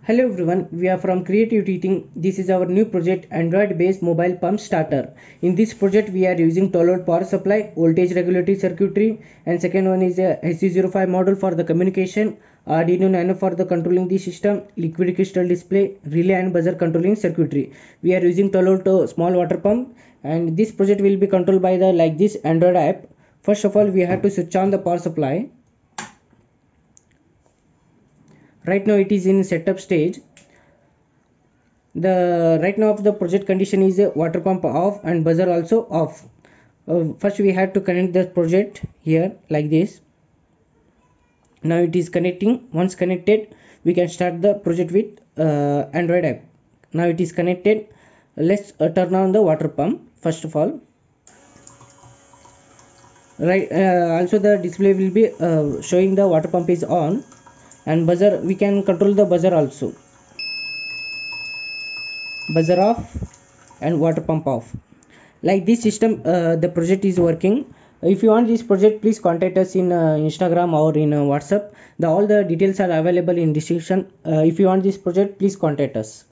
Hello everyone, we are from Creative Teaching. This is our new project, Android based mobile pump starter. In this project we are using 12 volt power supply, voltage regulatory circuitry, and second one is a SC05 module for the communication, Arduino Nano for the controlling the system, liquid crystal display, relay and buzzer controlling circuitry. We are using 12 volt small water pump, and this project will be controlled by the like this Android app. First of all we have to switch on the power supply. Right now it is in setup stage. The right now of the project condition is water pump off and buzzer also off. First we have to connect the project here like this. Now it is connecting. Once connected we can start the project with Android app. Now it is connected. Let's turn on the water pump first of all. Right, also the display will be showing the water pump is on, and buzzer we can control the buzzer also, buzzer off and water pump off. Like this system the project is working. If you want this project, please contact us in Instagram or in WhatsApp. All the details are available in description. If you want this project, please contact us.